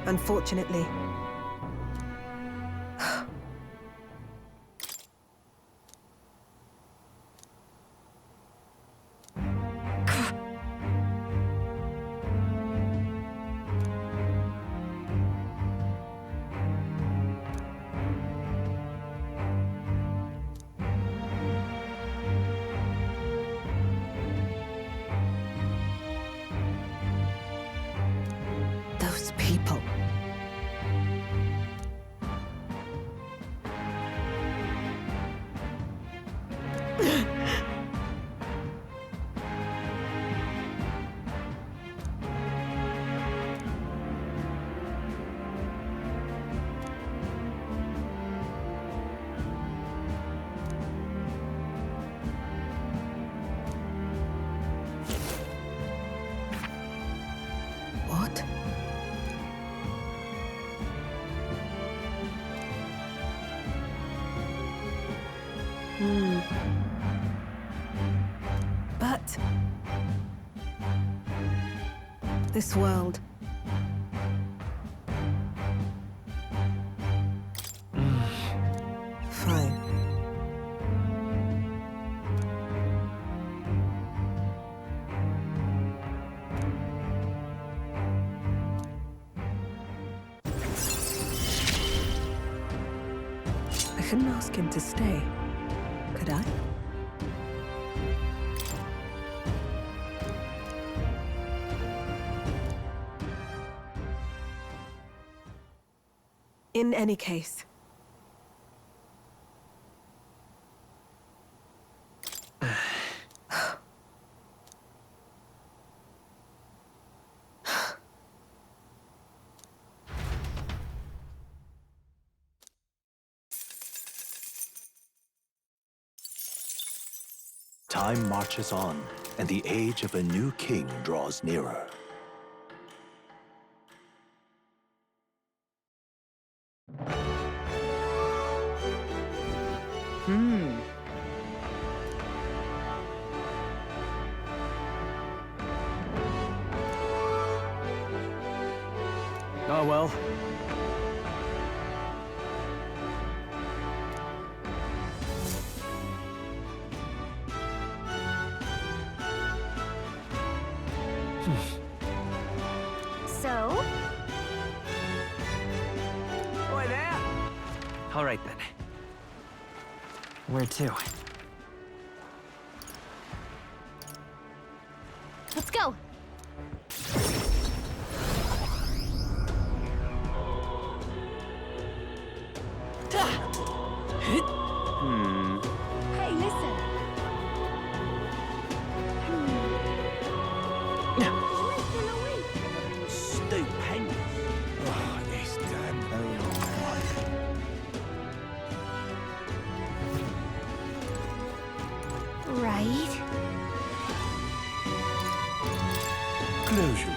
Unfortunately. Those people. What? But this world. Fine. I couldn't ask him to stay, could I? In any case. Time marches on, and the age of a new king draws nearer. Oh well. So? Boy there! All right then. Where to? Let's go! Hey, listen! Stupendous. Oh, this damn Right? closure.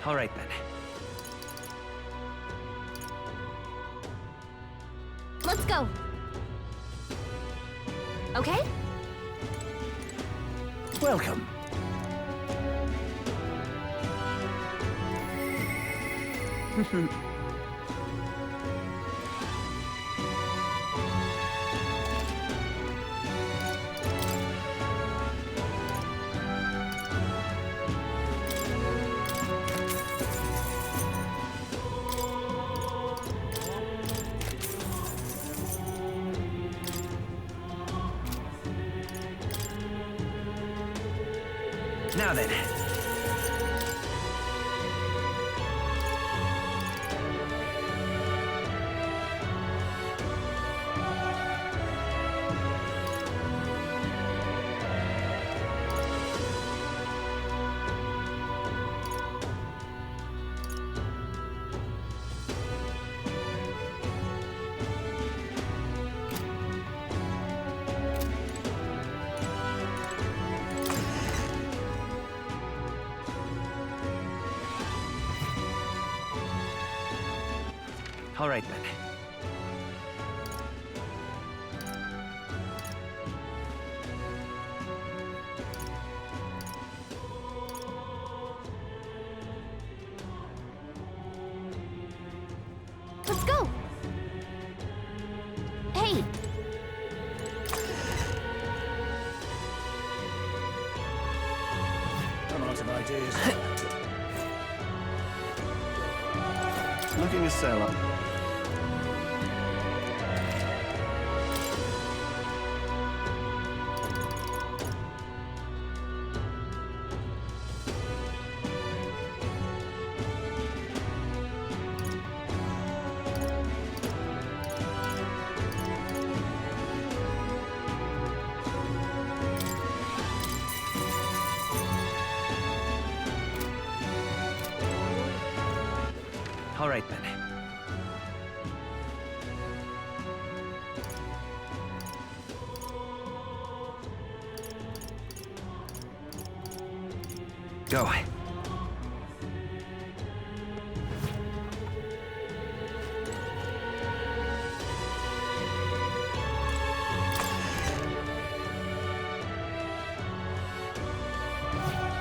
All right then. Let's go! Okay? Welcome. Now then. All right then. Let's go. Hey, I'm out of ideas. Looking to sell up. All right then. Go.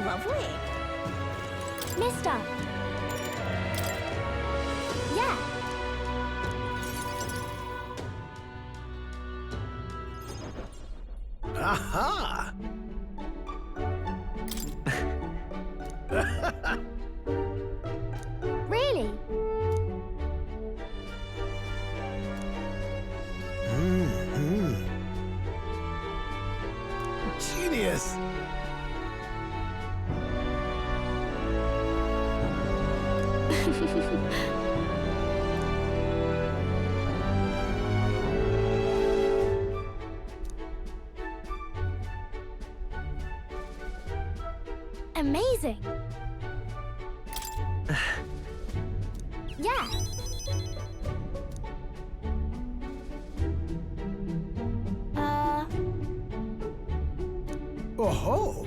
lovely. Mister. Yeah. Aha! Really? Genius! Amazing. Yeah. Oh-ho!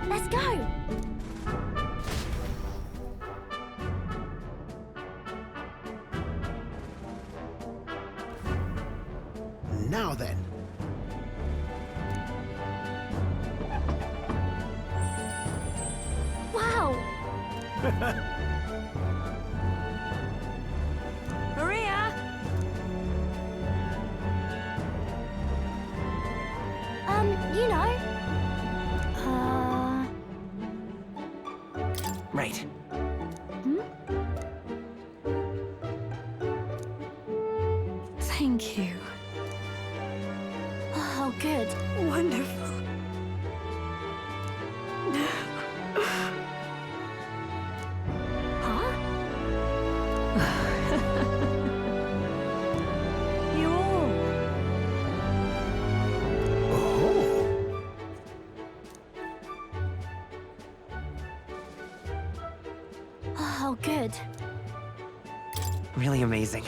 Let's go. Now then. Wow. Maria! You know. Right. Hmm? Thank you. Oh, good. Wonderful. Huh? You all. Oh! Oh, good. Really amazing.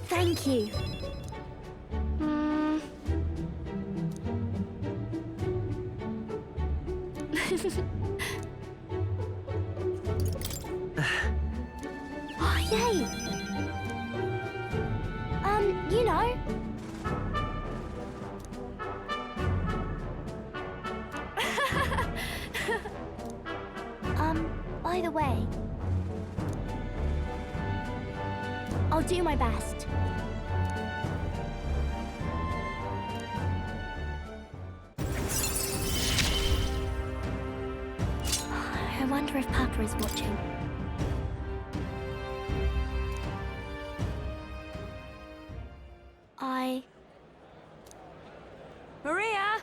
Thank you. Oh, yay! You know. By the way, I'll do my best. I wonder if Papa is watching. Maria!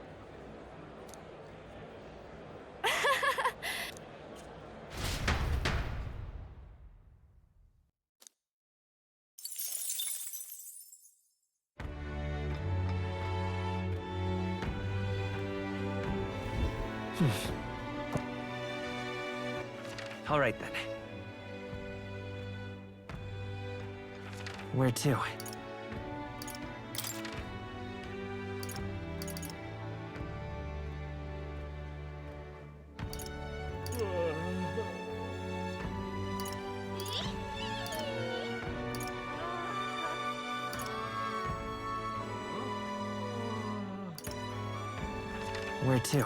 All right then. Where to? Where to?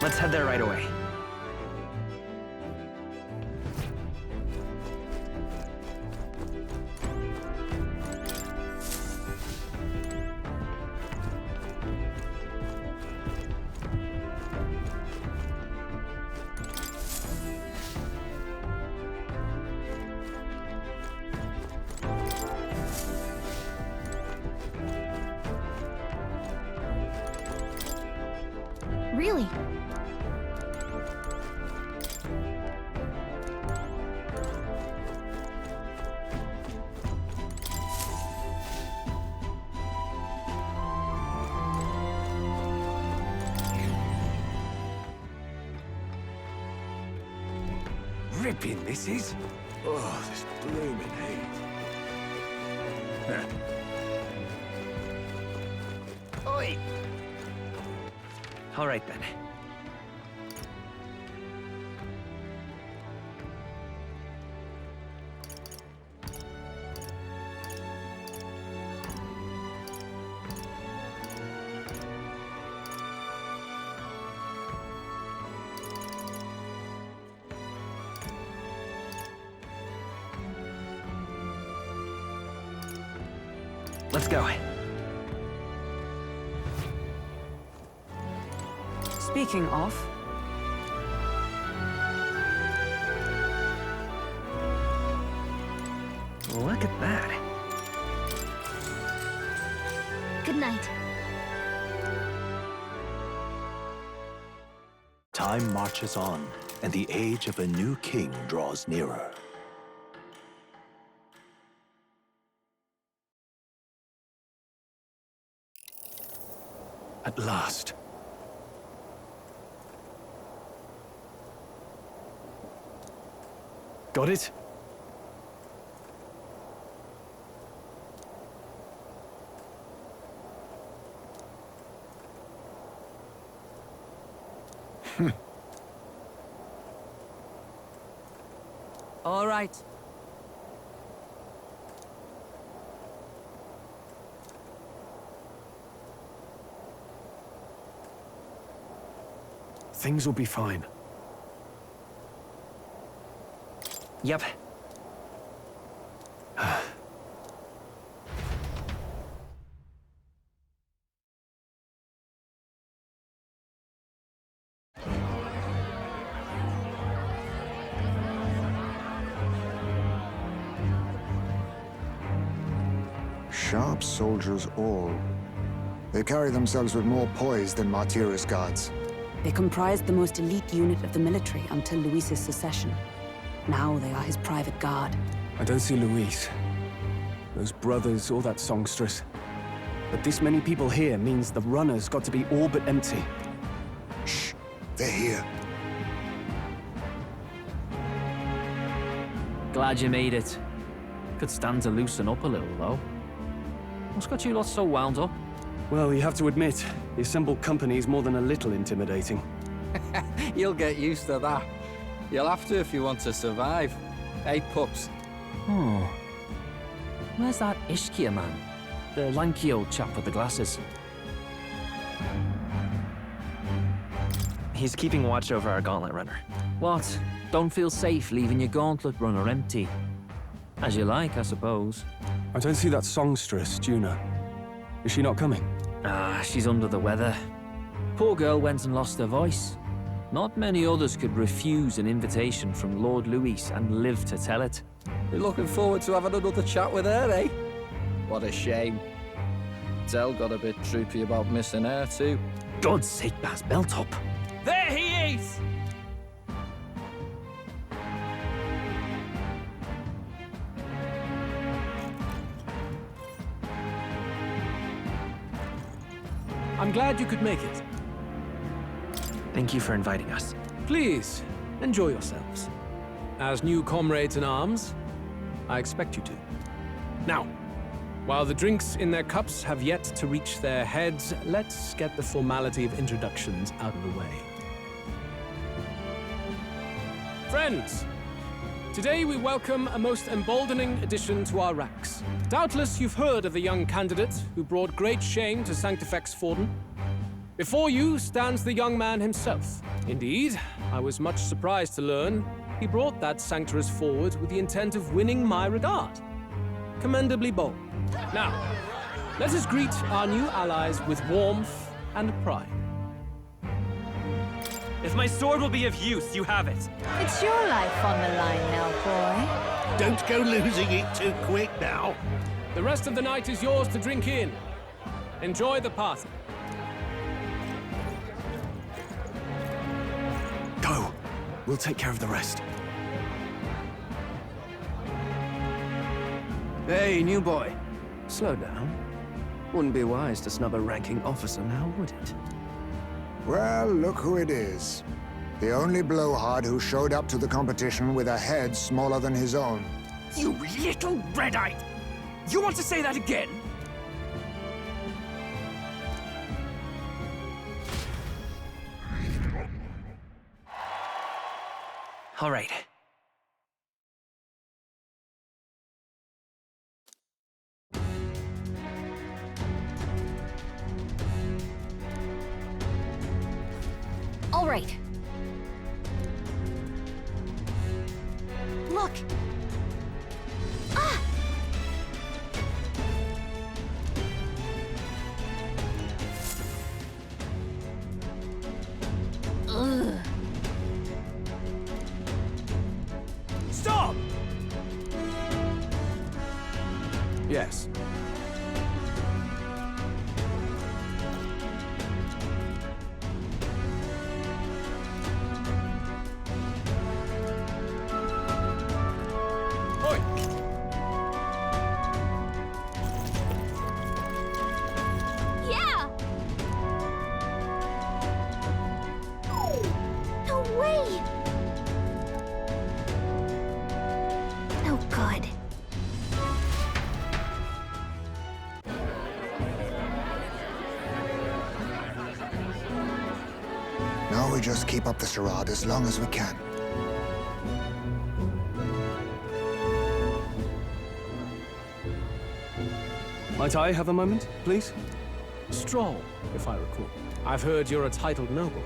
Let's head there right away. Really? Ripping, this is. Oh, this blooming heat. Oi! All right, then. Let's go. Speaking of, Look at that. Good night. Time marches on, and the age of a new king draws nearer. At last. Got it? all right. Things will be fine. Yep. Sharp soldiers all. They carry themselves with more poise than Martyrus guards. They comprised the most elite unit of the military until Luis's secession. Now they are his private guard. I don't see Luis, those brothers, or that songstress. But this many people here means the runner's got to be all but empty. Shh, they're here. Glad you made it. Could stand to loosen up a little, though. What's got you lot so wound up? Well, you have to admit, the assembled company is more than a little intimidating. You'll get used to that. You'll have to if you want to survive. Hey, pups. Oh. Where's that Ishkia man? The lanky old chap with the glasses. He's keeping watch over our gauntlet runner. What? Don't feel safe leaving your gauntlet runner empty? As you like, I suppose. I don't see that songstress, Juna. Is she not coming? Ah, she's under the weather. Poor girl went and lost her voice. Not many others could refuse an invitation from Lord Luis and live to tell it. You're looking forward to having another chat with her, eh? What a shame. Zell got a bit droopy about missing her, too. God's sake, Baz, belt up. There he is! I'm glad you could make it. Thank you for inviting us. Please, enjoy yourselves. As new comrades in arms, I expect you to. Now, while the drinks in their cups have yet to reach their heads, let's get the formality of introductions out of the way. Friends, today we welcome a most emboldening addition to our ranks. Doubtless you've heard of the young candidate who brought great shame to Sanctifex Forden. Before you stands the young man himself. Indeed, I was much surprised to learn he brought that sanctuarist forward with the intent of winning my regard. Commendably bold. Now, let us greet our new allies with warmth and pride. If my sword will be of use, you have it. It's your life on the line now, boy. Don't go losing it too quick now. The rest of the night is yours to drink in. Enjoy the party. Go. We'll take care of the rest. Hey, new boy. Slow down. Wouldn't be wise to snub a ranking officer now, would it? Well, look who it is. The only blowhard who showed up to the competition with a head smaller than his own. You little red-eyed! You want to say that again? All right. All right. Look. Ah! Ugh. Stop! Yes. Yeah! No way! No good. Now we just keep up the charade as long as we can. Might I have a moment, please? Stroll, if I recall. I've heard you're a titled noble.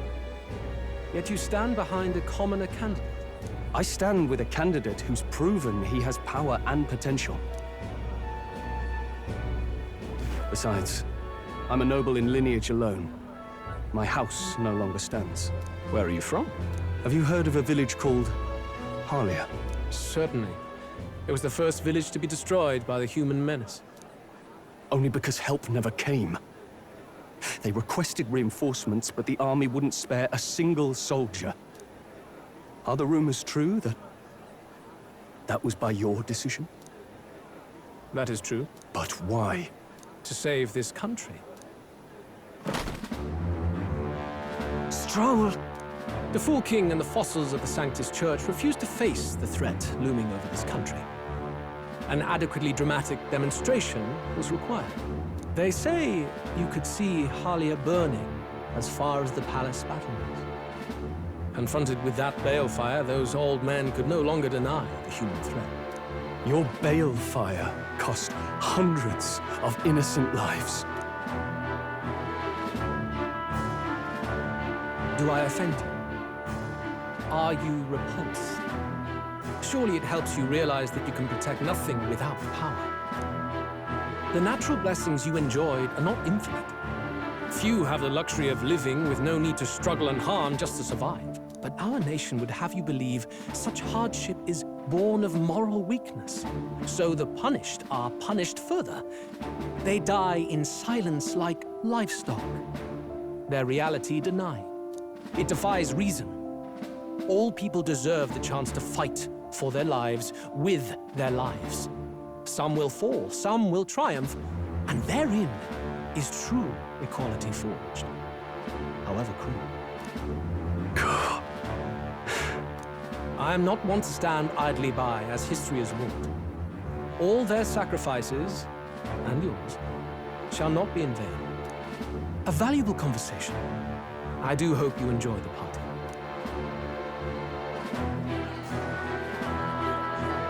Yet you stand behind a commoner candidate. I stand with a candidate who's proven he has power and potential. Besides, I'm a noble in lineage alone. My house no longer stands. Where are you from? Have you heard of a village called Harlia? Certainly. It was the first village to be destroyed by the human menace. Only because help never came. They requested reinforcements, but the army wouldn't spare a single soldier. Are the rumors true that was by your decision? That is true. But why? To save this country. Stroll! The Fool King and the fossils of the Sanctus Church refused to face the threat looming over this country. An adequately dramatic demonstration was required. They say you could see Harlia burning as far as the palace battlements. Confronted with that balefire, those old men could no longer deny the human threat. Your balefire cost hundreds of innocent lives. Do I offend you? Are you repulsed? Surely it helps you realize that you can protect nothing without power. The natural blessings you enjoyed are not infinite. Few have the luxury of living with no need to struggle and harm just to survive. But our nation would have you believe such hardship is born of moral weakness. So the punished are punished further. They die in silence like livestock. Their reality denied. It defies reason. All people deserve the chance to fight for their lives with their lives. Some will fall, some will triumph, and therein is true equality forged, however cruel. I am not one to stand idly by as history is wrought. All their sacrifices, and yours, shall not be in vain. A valuable conversation. I do hope you enjoy the party.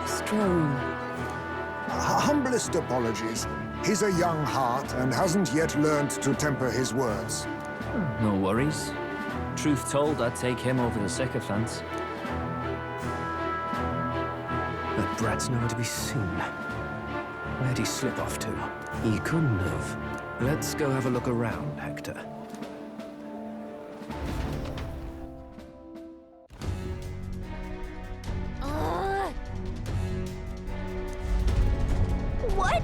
Strong. Humblest apologies. He's a young heart and hasn't yet learned to temper his words. No worries. Truth told, I'd take him over the sycophants. That brat's nowhere to be seen. Where'd he slip off to? He couldn't have. Let's go have a look around, Hector. What?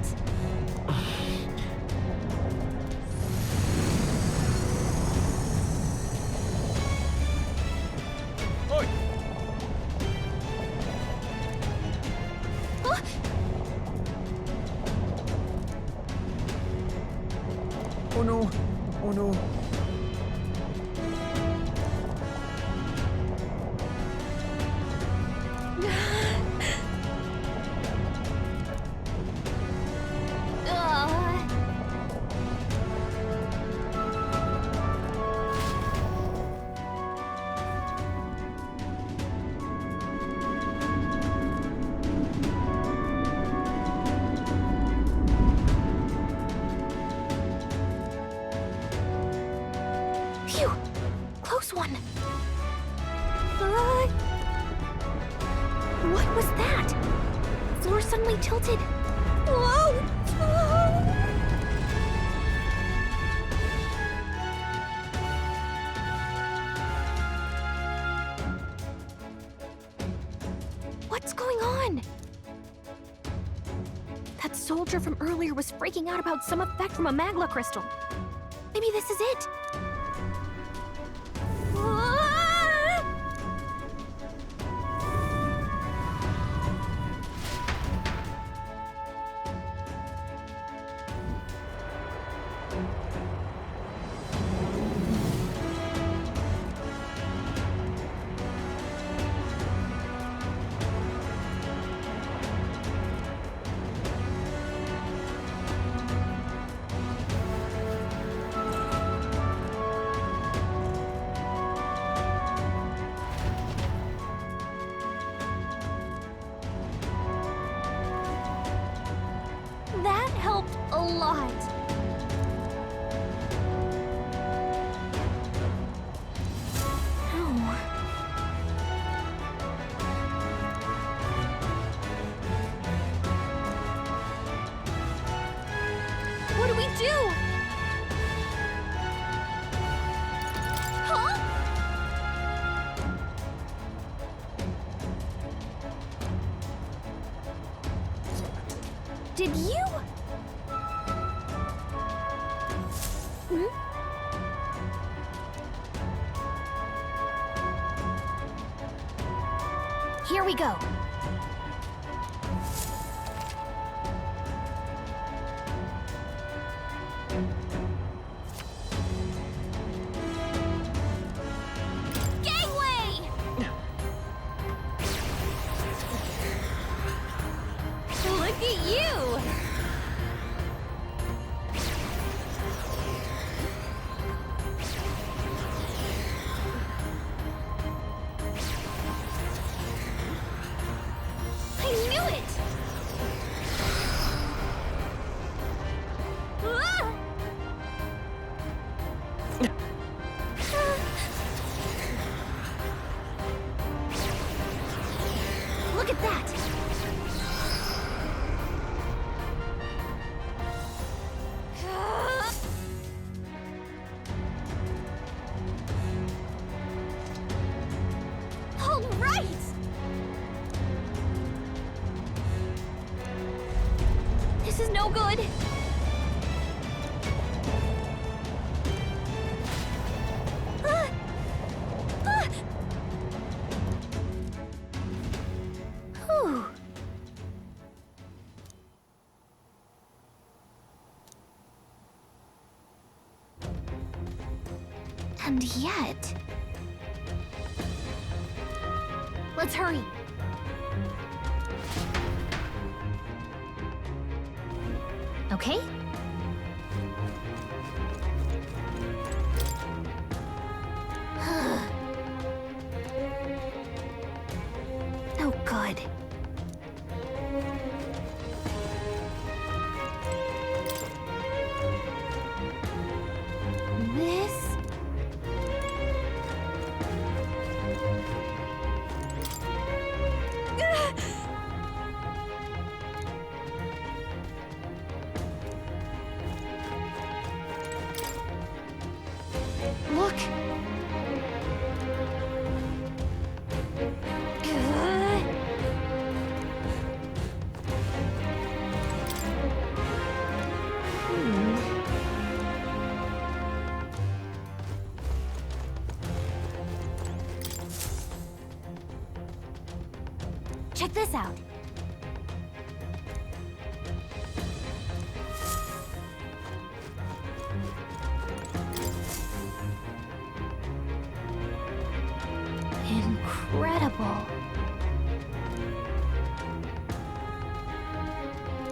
Oh no! Oh no! Phew! Close one. What was that? The floor suddenly tilted. Whoa! What's going on? That soldier from earlier was freaking out about some effect from a magla crystal. Maybe this is it. That helped a lot. Ow. What do we do? Huh? Did you? Here we go. Gangway! Look at you! I knew it! Ah! Look at that! All right! This is no good. Ah! Ah! Whew. And yet... Let's hurry. okay? Oh, good. This... Look! Check this out. Incredible.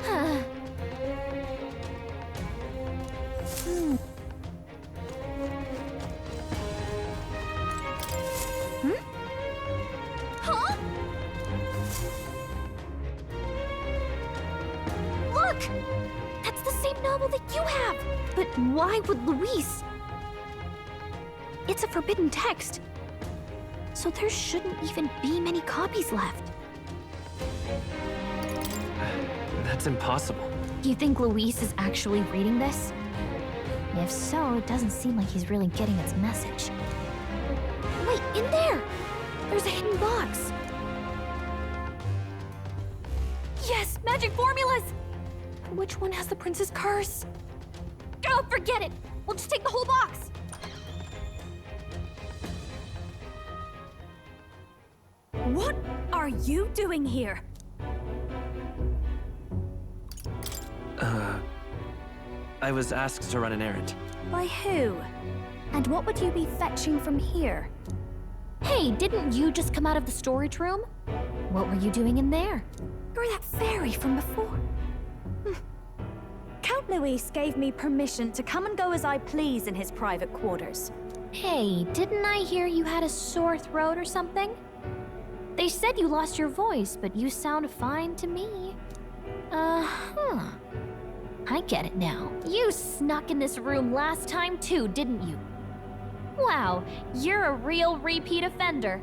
Huh. Huh? Look! That's the same novel that you have! But why would Luis? It's a forbidden text. So there shouldn't even be many copies left. That's impossible. Do you think Luis is actually reading this? If so, it doesn't seem like he's really getting its message. Wait, in there! There's a hidden box. Yes, magic formulas! Which one has the prince's curse? Oh, forget it! We'll just take the whole box! What are you doing here? I was asked to run an errand. By who? And what would you be fetching from here? Hey, didn't you just come out of the storage room? What were you doing in there? You're that fairy from before. Count Luis gave me permission to come and go as I please in his private quarters. Hey, didn't I hear you had a sore throat or something? They said you lost your voice, but you sound fine to me. Uh-huh. I get it now. You snuck in this room last time too, didn't you? Wow, you're a real repeat offender.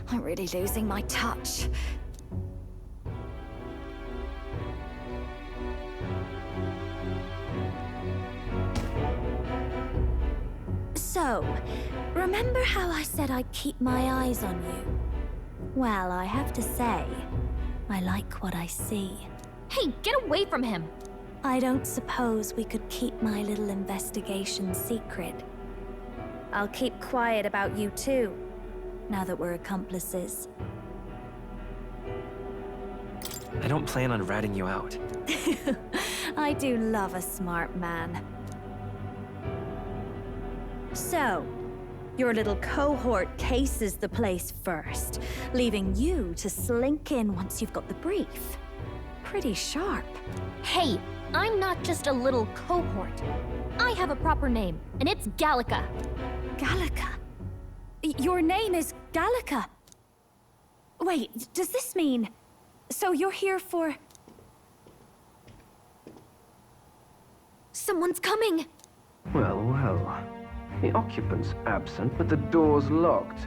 I'm really losing my touch. So, remember how I said I'd keep my eyes on you? Well, I have to say, I like what I see. Hey, get away from him! I don't suppose we could keep my little investigation secret. I'll keep quiet about you too, now that we're accomplices. I don't plan on ratting you out. I do love a smart man. So, your little cohort cases the place first, leaving you to slink in once you've got the brief. Pretty sharp. Hey, I'm not just a little cohort. I have a proper name, and it's Gallica. Gallica? Your name is Gallica? Wait, does this mean... So you're here for... Someone's coming! Well, well. The occupant's absent, but the door's locked.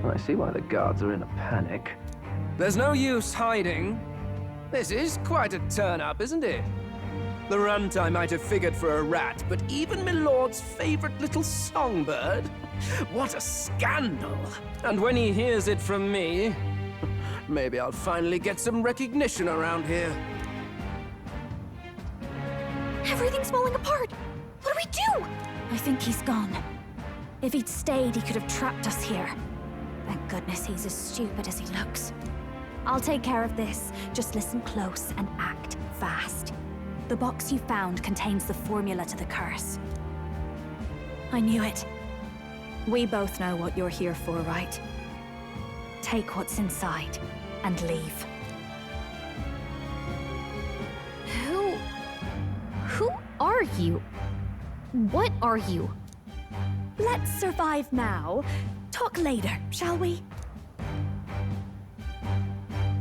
I see why the guards are in a panic. There's no use hiding. This is quite a turn-up, isn't it? The runtime might have figured for a rat, but even Milord's favorite little songbird? What a scandal! And when he hears it from me, maybe I'll finally get some recognition around here. Everything's falling apart! What do we do? I think he's gone. If he'd stayed, he could have trapped us here. Thank goodness he's as stupid as he looks. I'll take care of this. Just listen close and act fast. The box you found contains the formula to the curse. I knew it. We both know what you're here for, right? Take what's inside and leave. are you? What are you? Let's survive now. Talk later, shall we?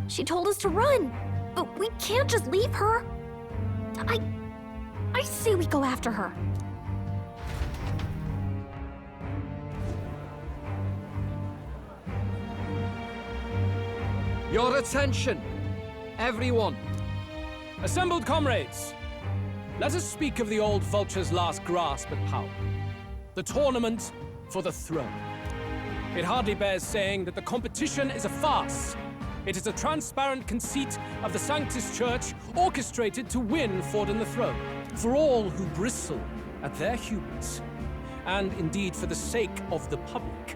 She told us to run, but we can't just leave her. I say we go after her. Your attention, everyone. Assembled comrades, let us speak of the old vulture's last grasp at power. The tournament for the throne. It hardly bears saying that the competition is a farce. It is a transparent conceit of the Sanctus Church orchestrated to win Forden the throne. For all who bristle at their hubris, and indeed for the sake of the public.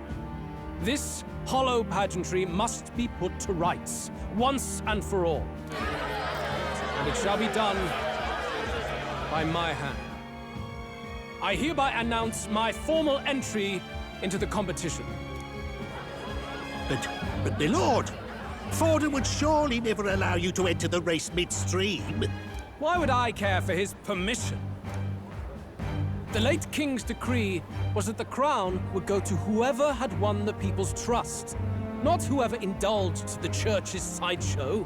This hollow pageantry must be put to rights, once and for all. And it shall be done by my hand. I hereby announce my formal entry into the competition. But my lord, Forden would surely never allow you to enter the race midstream. Why would I care for his permission? The late king's decree was that the crown would go to whoever had won the people's trust, not whoever indulged the church's sideshow.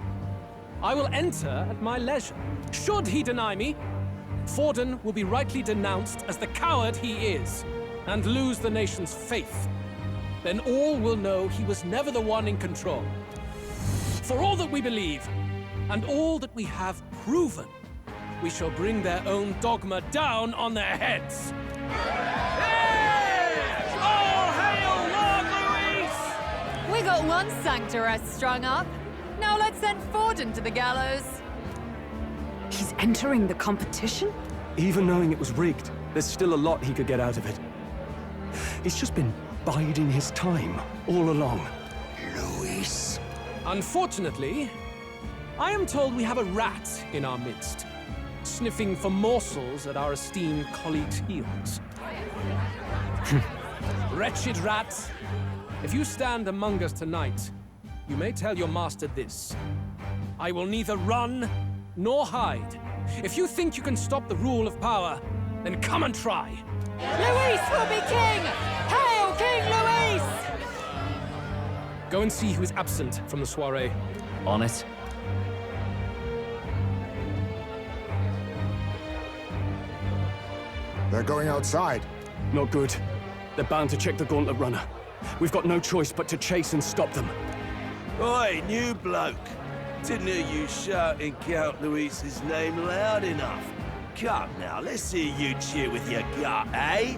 I will enter at my leisure. Should he deny me, Forden will be rightly denounced as the coward he is, and lose the nation's faith. Then all will know he was never the one in control. For all that we believe, and all that we have proven, we shall bring their own dogma down on their heads. All hail Lord Luis! We got one sanctoress strung up. Now let's send Forden to the gallows. He's entering the competition? Even knowing it was rigged, there's still a lot he could get out of it. He's just been biding his time all along. Luis. Unfortunately, I am told we have a rat in our midst, sniffing for morsels at our esteemed colleagues' heels. Wretched rat, if you stand among us tonight, you may tell your master this. I will neither run nor hide. If you think you can stop the rule of power, then come and try. Luis will be king! Hail King Luis! Go and see who is absent from the soiree. On it. They're going outside. Not good. They're bound to check the gauntlet runner. We've got no choice but to chase and stop them. Oi, new bloke. Didn't hear you shouting Count Luis's name loud enough. Come now, let's hear you cheer with your gut, eh?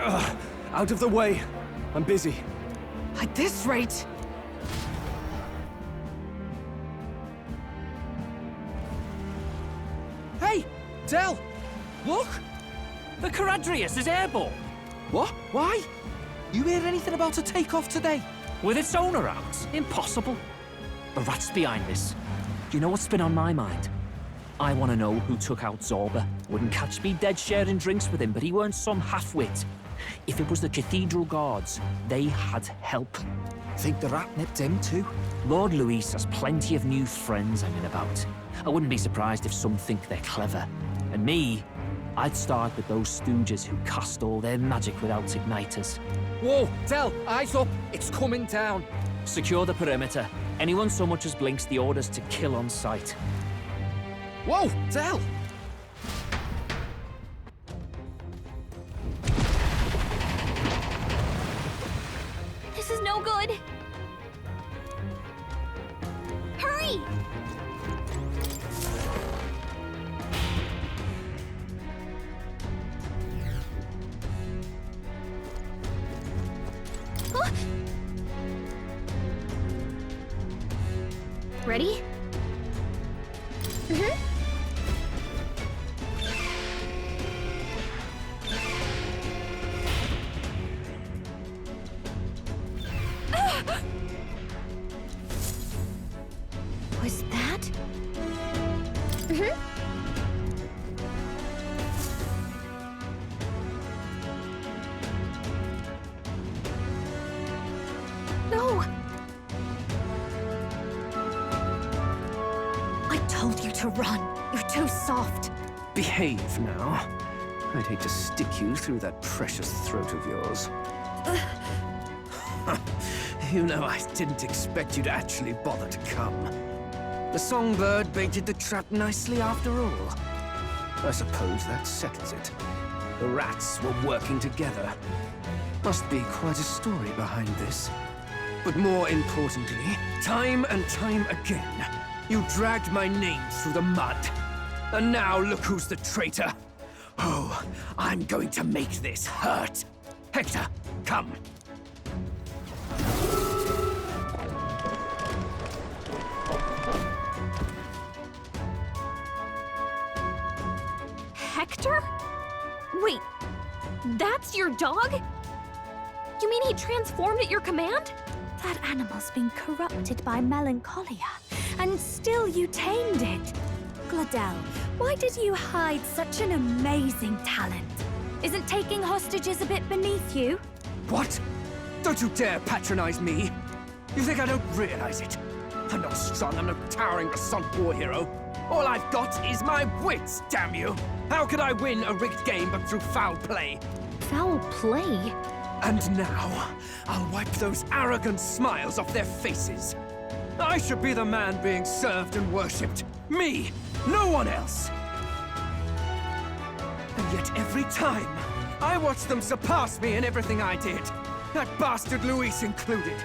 Out of the way. I'm busy. At this rate... Hey! Del! Look! The Caradrius is airborne! What? Why? You hear anything about a takeoff today? With its owner out? Impossible. The rat's behind this. Do you know what's been on my mind? I want to know who took out Zorba. Wouldn't catch me dead sharing drinks with him, but he weren't some half-wit. If it was the Cathedral Guards, they had help. Think the rat nipped him too? Lord Luis has plenty of new friends hanging about. I wouldn't be surprised if some think they're clever. And me, I'd start with those stooges who cast all their magic without igniters. Whoa, Del, eyes up. It's coming down. Secure the perimeter. Anyone so much as blinks, the orders to kill on sight. Whoa, Del! This is no good. Hurry! Huh? Ready? Mm-hmm. Was that? Mm-hmm. No! I told you to run. You're too soft. Behave now. I'd hate to stick you through that precious throat of yours. You know, I didn't expect you to actually bother to come. The songbird baited the trap nicely after all. I suppose that settles it. The rats were working together. Must be quite a story behind this. But more importantly, time and time again, you dragged my name through the mud. And now look who's the traitor. Oh, I'm going to make this hurt. Hector, come. Hector? Wait, that's your dog? You mean he transformed at your command? That animal's been corrupted by melancholia, and still you tamed it. Gladel, why did you hide such an amazing talent? Isn't taking hostages a bit beneath you? What? Don't you dare patronize me! You think I don't realize it? I'm not strong, I'm no towering Rassant war hero. All I've got is my wits, damn you! How could I win a rigged game but through foul play? Foul play? And now, I'll wipe those arrogant smiles off their faces. I should be the man being served and worshipped. Me, no one else. And yet every time, I watch them surpass me in everything I did. That bastard Luis included.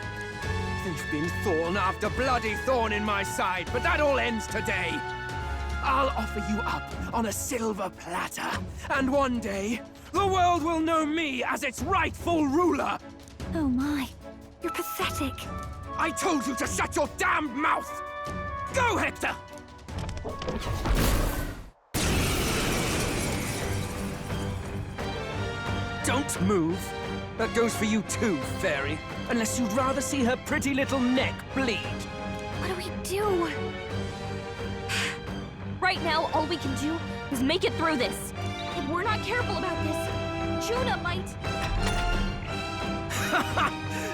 They've been thorn after bloody thorn in my side, but that all ends today. I'll offer you up on a silver platter, and one day, the world will know me as its rightful ruler! Oh my, you're pathetic. I told you to shut your damned mouth! Go, Hector! Don't move. That goes for you too, fairy. Unless you'd rather see her pretty little neck bleed. What do we do? Right now, all we can do is make it through this. If we're not careful about this, Juna might...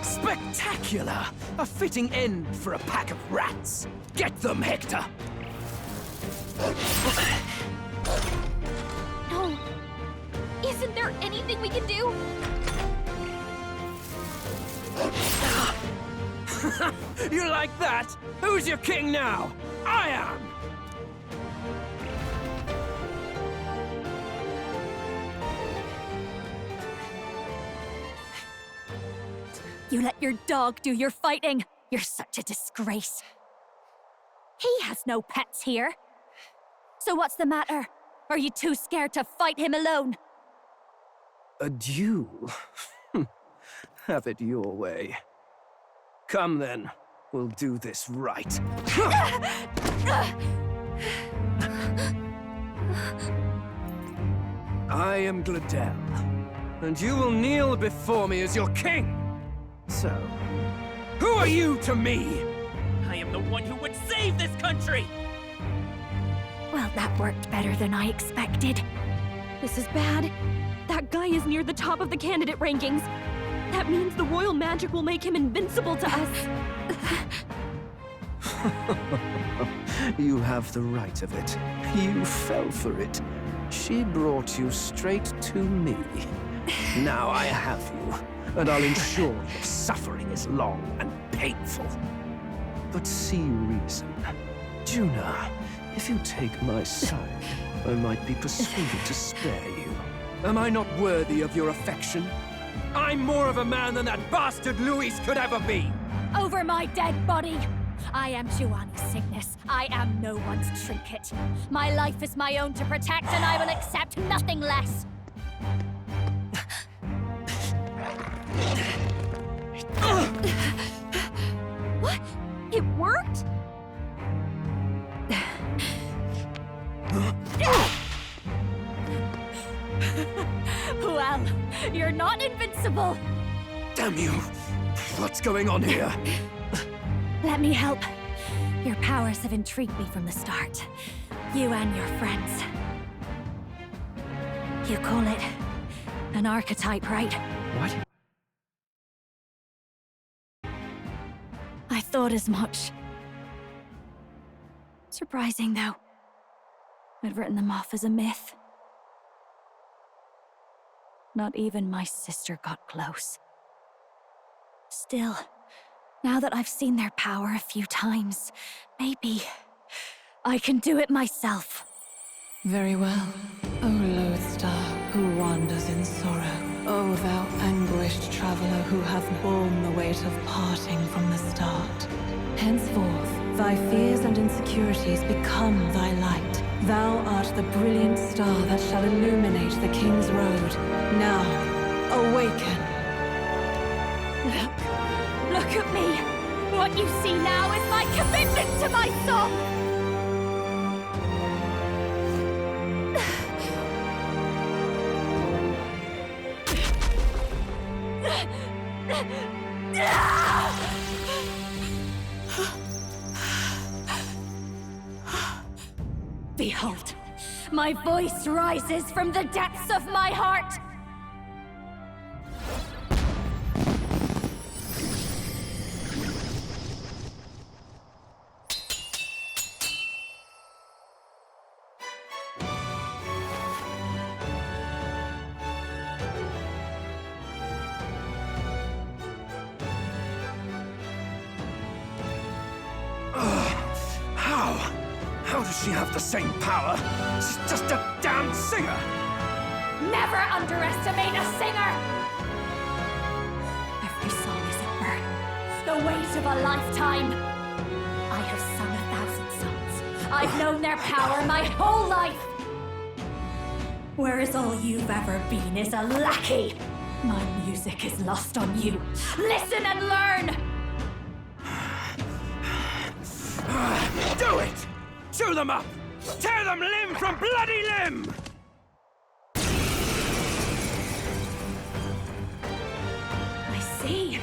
Spectacular! A fitting end for a pack of rats. Get them, Hector! No. Isn't there anything we can do? You like that? Who's your king now? I am! You let your dog do your fighting. You're such a disgrace. He has no pets here. So what's the matter? Are you too scared to fight him alone? A duel? Have it your way. Come then, we'll do this right. I am Gladel, and you will kneel before me as your king. So, who are you to me? I am the one who would save this country! Well, that worked better than I expected. This is bad. That guy is near the top of the candidate rankings. That means the royal magic will make him invincible to us. You have the right of it. You fell for it. She brought you straight to me. Now I have you, and I'll ensure your suffering is long and painful. But see reason. Juna, if you take my side, I might be persuaded to spare you. Am I not worthy of your affection? I'm more of a man than that bastard Luis could ever be! Over my dead body! I am Giovanni's sickness. I am no one's trinket. My life is my own to protect, and I will accept nothing less. What? It worked? Well, you're not invincible. Damn you! What's going on here? Let me help. Your powers have intrigued me from the start. You and your friends. You call it an archetype, right? What? I thought as much. Surprising, though. I'd written them off as a myth. not even my sister got close. Still, now that I've seen their power a few times, maybe I can do it myself. Very well, O lodestar who wanders in sorrow. O thou anguished traveler who hath borne the weight of parting from the start. Henceforth, thy fears and insecurities become thy light. Thou art the brilliant star that shall illuminate the King's Road. Now, awaken. Look at me! What you see now is my commitment to my song! Behold, my voice rises from the depths of my heart! How does she have the same power? She's just a damn singer! Never underestimate a singer! Every song is a burden, the weight of a lifetime. I have sung 1,000 songs. I've known their power my whole life. Whereas all you've ever been is a lackey. My music is lost on you. Listen and learn! Do it! Chew them up! Tear them limb from bloody limb! I see.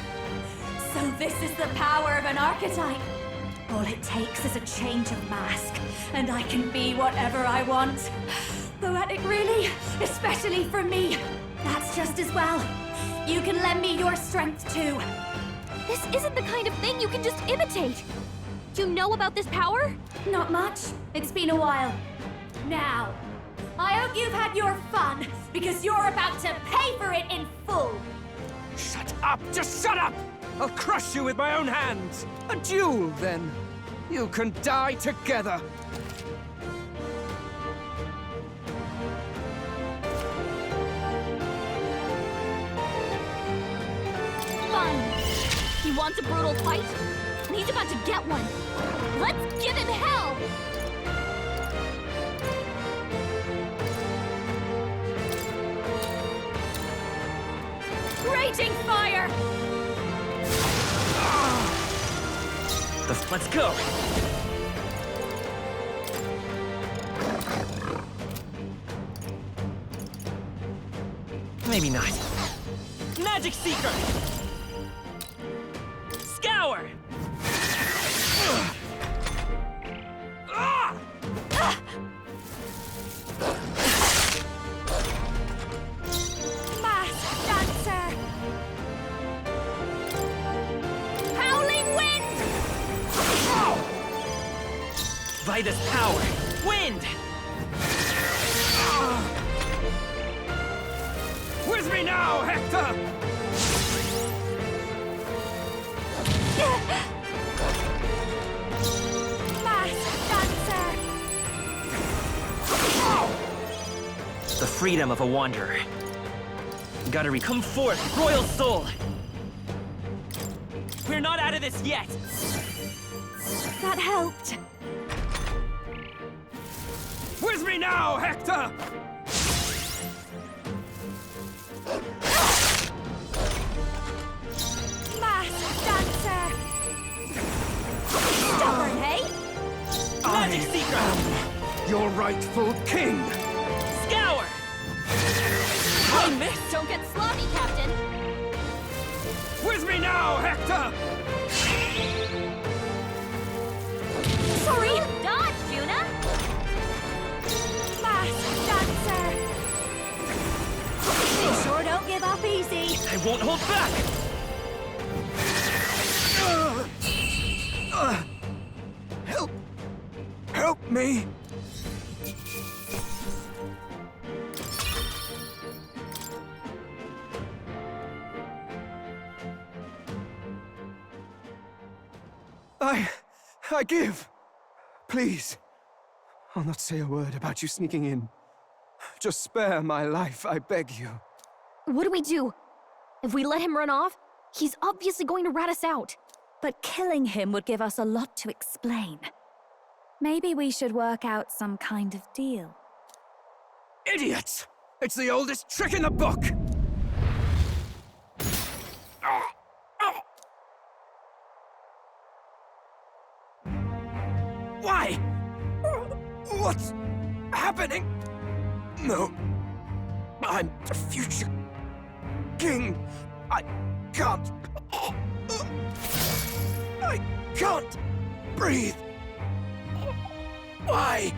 So this is the power of an archetype. All it takes is a change of mask, and I can be whatever I want. Poetic, really? Especially for me. That's just as well. You can lend me your strength, too. This isn't the kind of thing you can just imitate. You know about this power? Not much. It's been a while. Now, I hope you've had your fun, because you're about to pay for it in full. Shut up! Just shut up! I'll crush you with my own hands! A duel, then. You can die together. Fine. He wants a brutal fight, and he's about to get one. Let's give him hell! Raging fire! Let's go! Maybe not. Magic Seeker! Scour! Masked Dancer! Howling Wind! By this power, wind! With me now, Hector! Masked Dancer! The freedom of a wanderer. Gotta come forth, royal soul! We're not out of this yet! That helped. With me now, Hector! Masked Dancer! Stubborn, hey? Magic Seeker! Your rightful king! Scour! I missed! Don't get sloppy, Captain! With me now, Hector! Sorry! Dodge, Juna! Masked Dancer! They sure don't give up easy. I won't hold back! Help me! I give. Please. I'll not say a word about you sneaking in. Just spare my life, I beg you. What do we do? If we let him run off, he's obviously going to rat us out. But killing him would give us a lot to explain. Maybe we should work out some kind of deal. Idiots! It's the oldest trick in the book! Why? What's happening? No. I'm the future king. I can't breathe. Why?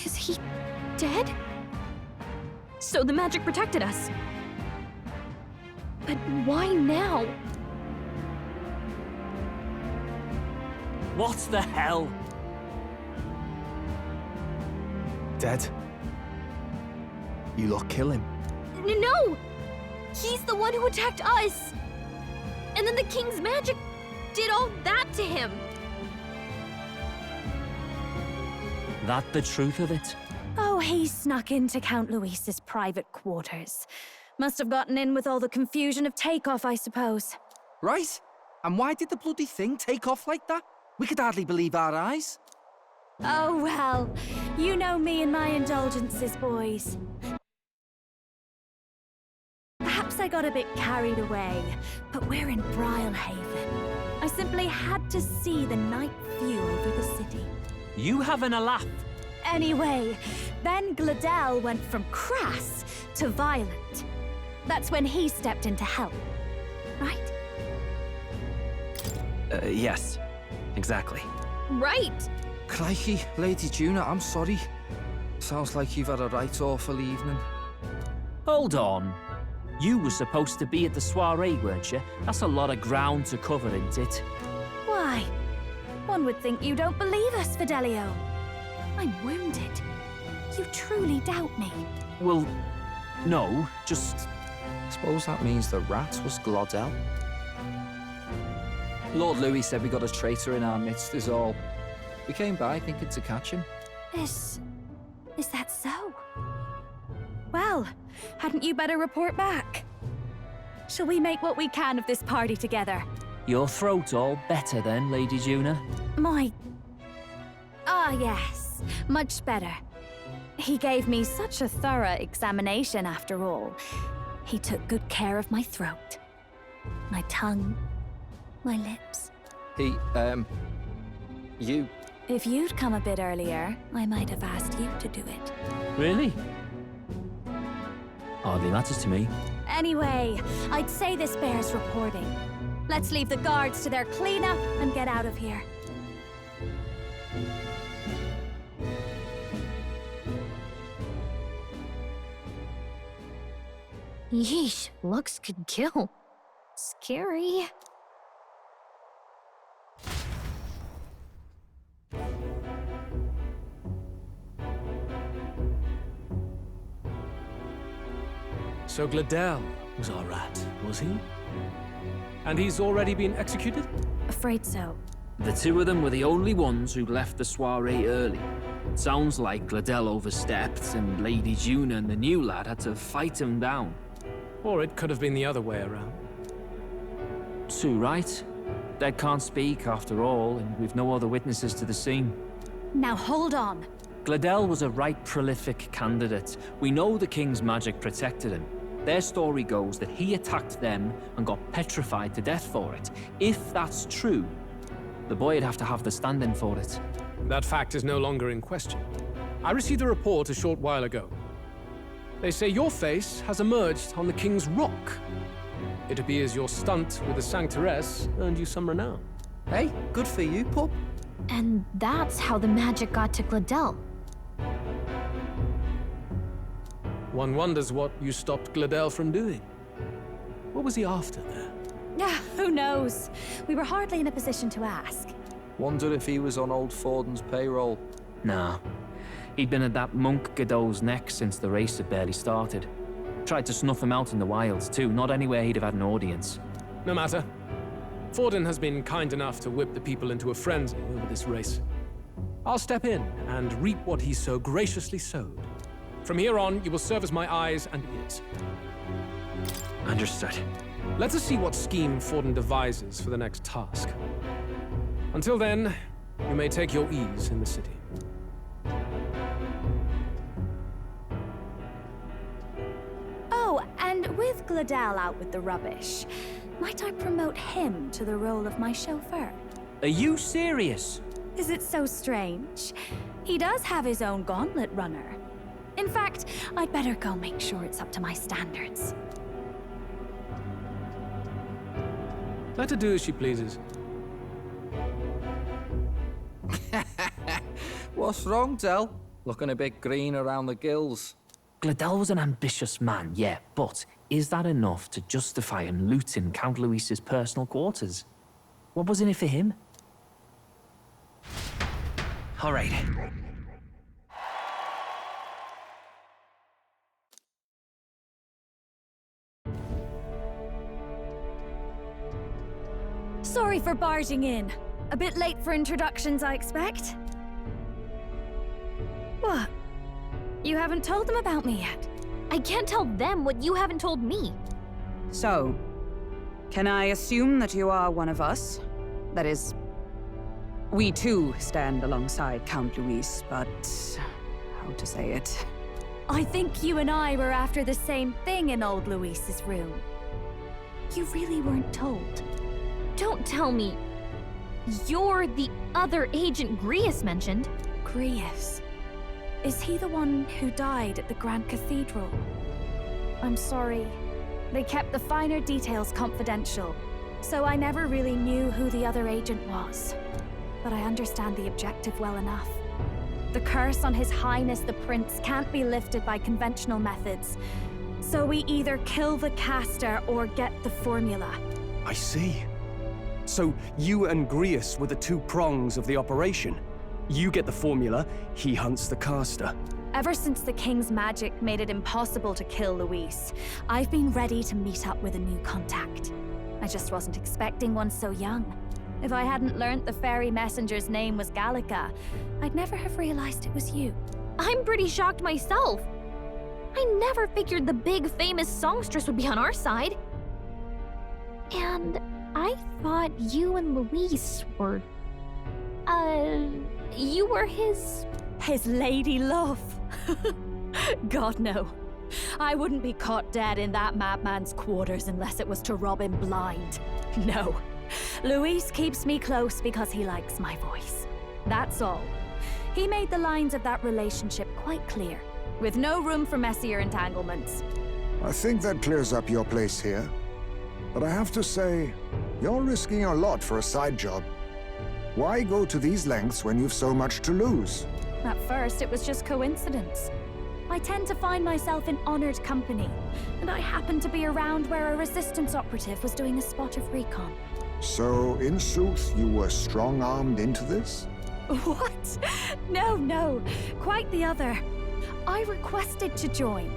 Is he dead? So the magic protected us. But why now? What the hell? Dead? You lot kill him. No! He's the one who attacked us! And then the king's magic did all that to him! That the truth of it? Oh, he snuck into Count Luis's private quarters. Must have gotten in with all the confusion of takeoff, I suppose. Right? And why did the bloody thing take off like that? We could hardly believe our eyes. Oh, well. You know me and my indulgences, boys. Perhaps I got a bit carried away, but we're in Brilehaven. I simply had to see the night view over the city. You having a laugh? Anyway, then Gladel went from crass to violent. That's when he stepped in to help, right? Yes. Exactly. Right! Crikey, Lady Juna, I'm sorry. Sounds like you've had a right awful evening. Hold on. You were supposed to be at the soiree, weren't you? That's a lot of ground to cover, isn't it? Why? One would think you don't believe us, Fidelio. I'm wounded. You truly doubt me. Well, no, just... Suppose that means the rat was Glodell. Lord Louis said we got a traitor in our midst is all. We came by thinking to catch him. Is that so? Well, hadn't you better report back? Shall we make what we can of this party together? Your throat all better then, Lady Juna? Yes, much better. He gave me such a thorough examination after all. He took good care of my throat, my tongue, my lips. You... If you'd come a bit earlier, I might have asked you to do it. Really? Hardly matters to me. Anyway, I'd say this bears reporting. Let's leave the guards to their cleanup and get out of here. Yeesh, looks could kill. Scary. So Gladel was our rat, was he? And he's already been executed? Afraid so. The two of them were the only ones who left the soiree early. Sounds like Gladel overstepped, and Lady Juna and the new lad had to fight him down. Or it could have been the other way around. Too right. Dead can't speak, after all, and we've no other witnesses to the scene. Now hold on. Gladel was a right prolific candidate. We know the king's magic protected him. Their story goes that he attacked them and got petrified to death for it. If that's true, the boy'd have to have the stand-in for it. That fact is no longer in question. I received a report a short while ago. They say your face has emerged on the King's Rock. It appears your stunt with the Sanctoress earned you some renown. Hey, good for you, pup. And that's how the magic got to Gladel. One wonders what you stopped Gladel from doing. What was he after there? Who knows? We were hardly in a position to ask. Wonder if he was on old Forden's payroll. Nah. He'd been at that monk Godot's neck since the race had barely started. Tried to snuff him out in the wilds too, not anywhere he'd have had an audience. No matter. Forden has been kind enough to whip the people into a frenzy over this race. I'll step in and reap what he so graciously sowed. From here on, you will serve as my eyes and ears. Understood. Let us see what scheme Forden devises for the next task. Until then, you may take your ease in the city. Oh, and with Gladel out with the rubbish, might I promote him to the role of my chauffeur? Are you serious? Is it so strange? He does have his own gauntlet runner. In fact, I'd better go make sure it's up to my standards. Let her do as she pleases. What's wrong, Del? Looking a bit green around the gills. Gladel was an ambitious man, yeah, but is that enough to justify him looting Count Luis's personal quarters? What was in it for him? All right. Sorry for barging in. A bit late for introductions, I expect. What? You haven't told them about me yet? I can't tell them what you haven't told me. So, can I assume that you are one of us? That is, we too stand alongside Count Luis, but how to say it? I think you and I were after the same thing in old Luis's room. You really weren't told. Don't tell me. You're the other agent Grius mentioned. Grius? Is he the one who died at the Grand Cathedral? I'm sorry. They kept the finer details confidential, so I never really knew who the other agent was. But I understand the objective well enough. The curse on His Highness the Prince can't be lifted by conventional methods. So we either kill the caster or get the formula. I see. So you and Grius were the two prongs of the operation. You get the formula, he hunts the caster. Ever since the King's magic made it impossible to kill Luis, I've been ready to meet up with a new contact. I just wasn't expecting one so young. If I hadn't learnt the fairy messenger's name was Gallica, I'd never have realized it was you. I'm pretty shocked myself. I never figured the big famous songstress would be on our side. And I thought you and Luis were... you were his lady love. God, no. I wouldn't be caught dead in that madman's quarters unless it was to rob him blind. No. Luis keeps me close because he likes my voice. That's all. He made the lines of that relationship quite clear, with no room for messier entanglements. I think that clears up your place here. But I have to say, you're risking a lot for a side job. Why go to these lengths when you've so much to lose? At first, it was just coincidence. I tend to find myself in honored company, and I happened to be around where a resistance operative was doing a spot of recon. So, in sooth, you were strong-armed into this? What? No. Quite the other. I requested to join.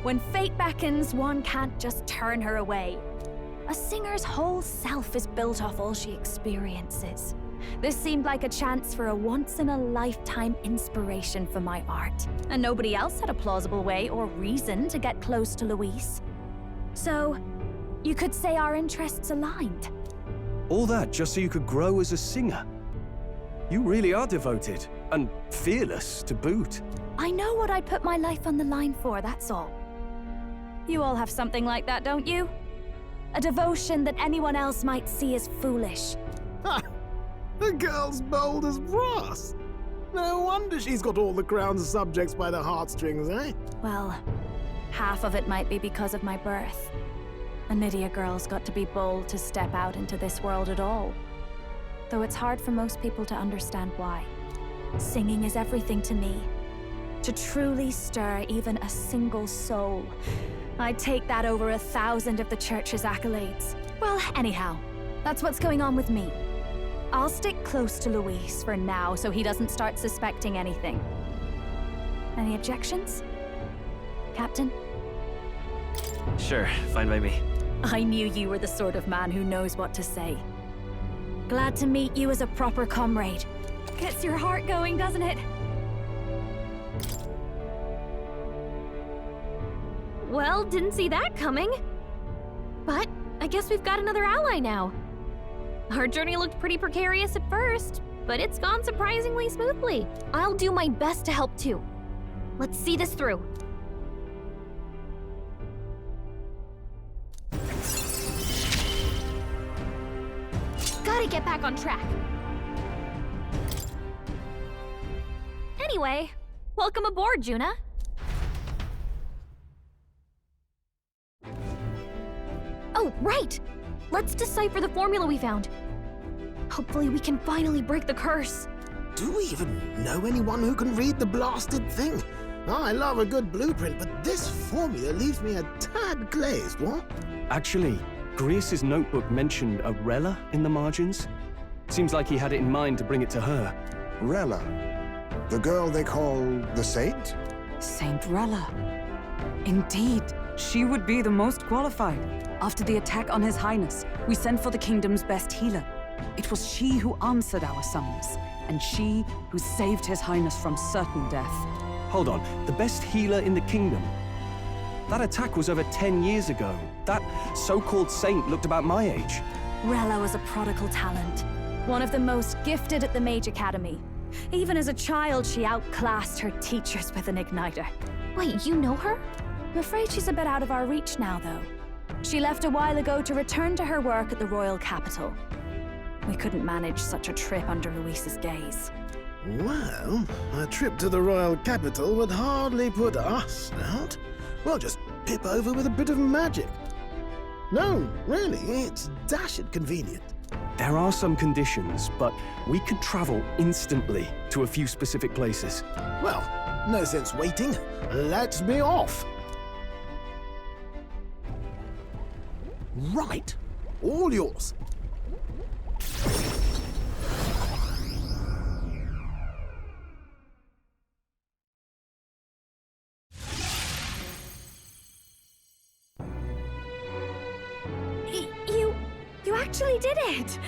When fate beckons, one can't just turn her away. A singer's whole self is built off all she experiences. This seemed like a chance for a once-in-a-lifetime inspiration for my art, and nobody else had a plausible way or reason to get close to Luis. So, you could say our interests aligned. All that just so you could grow as a singer? You really are devoted, and fearless to boot. I know what I'd put my life on the line for, that's all. You all have something like that, don't you? A devotion that anyone else might see as foolish. Ha! The girl's bold as brass. No wonder she's got all the crown's subjects by the heartstrings, eh? Well, half of it might be because of my birth. A Nydia girl's got to be bold to step out into this world at all. Though it's hard for most people to understand why. Singing is everything to me. To truly stir even a single soul, I'd take that over 1,000 of the church's accolades. Well, anyhow, that's what's going on with me. I'll stick close to Luis for now so he doesn't start suspecting anything. Any objections? Captain? Sure, fine by me. I knew you were the sort of man who knows what to say. Glad to meet you as a proper comrade. Gets your heart going, doesn't it? Well, didn't see that coming. But I guess we've got another ally now. Our journey looked pretty precarious at first, but it's gone surprisingly smoothly. I'll do my best to help too. Let's see this through. Gotta get back on track. Anyway, welcome aboard, Juna. Oh, right! Let's decipher the formula we found. Hopefully we can finally break the curse. Do we even know anyone who can read the blasted thing? I love a good blueprint, but this formula leaves me a tad glazed, what? Actually, Grease's notebook mentioned a Rella in the margins. Seems like he had it in mind to bring it to her. Rella? The girl they call the Saint? Saint Rella. Indeed, she would be the most qualified. After the attack on His Highness, we sent for the kingdom's best healer. It was she who answered our summons, and she who saved His Highness from certain death. Hold on, the best healer in the kingdom? That attack was over 10 years ago. That so-called saint looked about my age. Rella was a prodigal talent. One of the most gifted at the Mage Academy. Even as a child, she outclassed her teachers with an igniter. Wait, you know her? I'm afraid she's a bit out of our reach now, though. She left a while ago to return to her work at the royal capital. We couldn't manage such a trip under Luis's gaze. Well, a trip to the royal capital would hardly put us out. We'll just pip over with a bit of magic. No, really, it's dashed convenient. There are some conditions, but we could travel instantly to a few specific places. Well, no sense waiting. Let's be off. Right. All yours. You actually did it!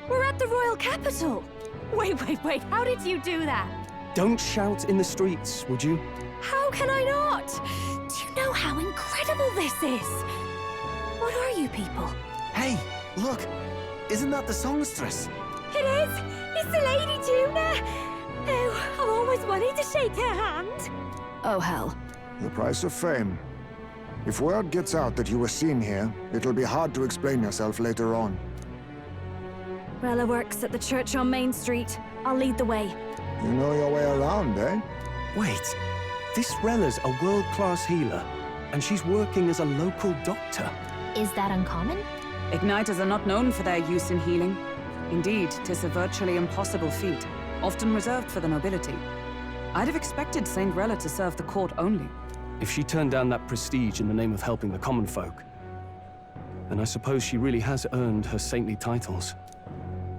We're at the royal capital! Wait, how did you do that? Don't shout in the streets, would you? How can I not? Do you know how incredible this is? What are you people? Hey, look! Isn't that the songstress? It is! It's the Lady Juna! Oh, I've always wanted to shake her hand. Oh, hell. The price of fame. If word gets out that you were seen here, it'll be hard to explain yourself later on. Rella works at the church on Main Street. I'll lead the way. You know your way around, eh? Wait, this Rella's a world-class healer, and she's working as a local doctor. Is that uncommon? Igniters are not known for their use in healing. Indeed, 'tis a virtually impossible feat, often reserved for the nobility. I'd have expected Saint Rella to serve the court only. If she turned down that prestige in the name of helping the common folk, then I suppose she really has earned her saintly titles.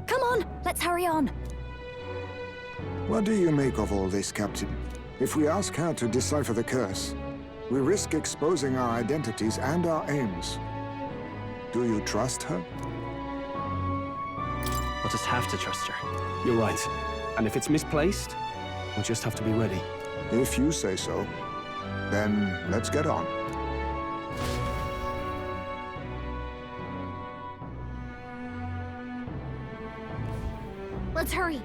Come on, let's hurry on. What do you make of all this, Captain? If we ask her to decipher the curse, we risk exposing our identities and our aims. Do you trust her? We'll just have to trust her. You're right. And if it's misplaced, we'll just have to be ready. If you say so. Then let's get on. Let's hurry.